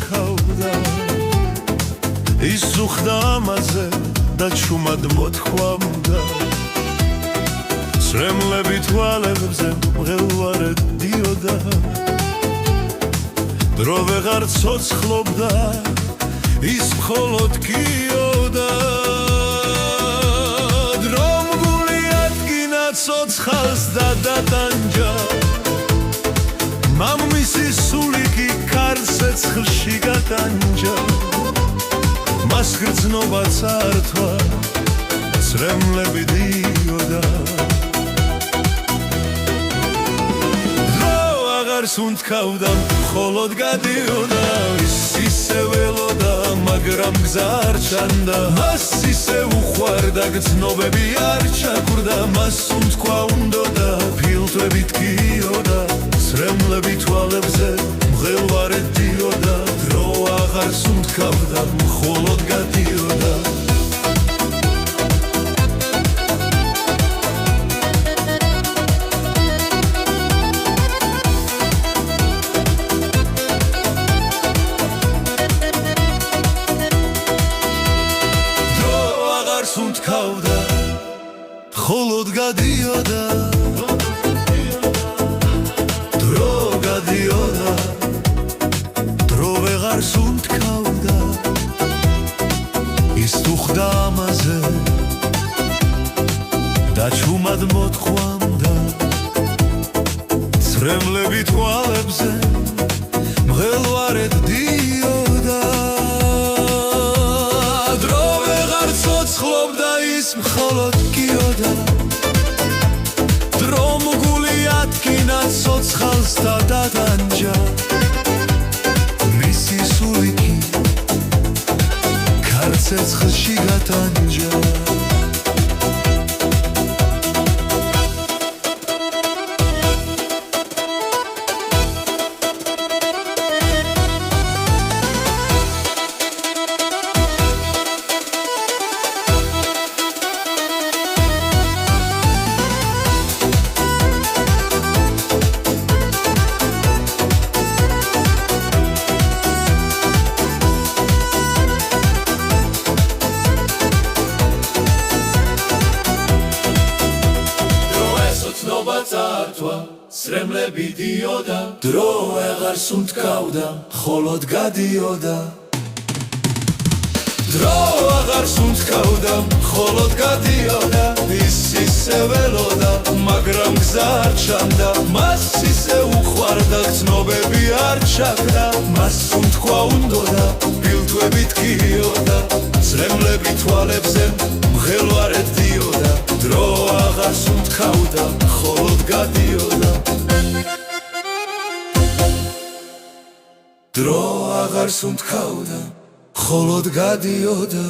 სუნთქავდა ის უხდა ამაზე და ჩუმად მოთხვამდა სრემლები თვალებზე მღელვარედ დიოდა დრო ვეღარ ცოცხლობდა ის მხოლოდ გიოდა დრომ გული ადგინა ცოცხალს და დატანჯა მამმისი სული კი კარზე ცხლში გატანჯა მას გრძნობა წართვა სრემლები დიოდა სუნთქავდა მხოლოდ გადიოდა ის ისე ველოდა მაგრამ გზა არ ჩანდა მას ისე უყვარდა გრძნობები არ ჩაქურდა მას სუნთქვა უნდოდა ფილტვებით გიოდა სრემლები თვალებზე მღელვარედ დიოდა დრო აღარ სუნთქავდა მხოლოდ გადიოდა სუნთქავდა მხოლოდ გადიოდა დრო გადიოდა დრო ვეღარ სუნთქავდა ის უხდა ამაზე და ჩუმად მოთხვამდა სრემლები თვალებზე მღელვარედ დიოდა ცოცხლობდა ის მხოლოდ გიოდა დრომ გული ადგინა ცოცხალს და დატანჯა მისი სული კი კარზე ცხლში გატანჯა სრემლები დიოდა დრო აღარ სუნთქავდა მხოლოდ გადიოდა დრო აღარ სუნთქავდა მხოლოდ გადიოდა ის ისე ველოდა მაგრამ გზა არ ჩანდა მას ისე უყვარდა გრძნობები არ ჩაქრა მას სუნთქვა უნდოდა ფილტვებით გიოდა სრემლები თვალებზე მღელვარედ დიოდა დრო აღარ სუნთქავდა მხოლოდ გადიოდა დრო აღარ სუნთქავდა მხოლოდ გადიოდა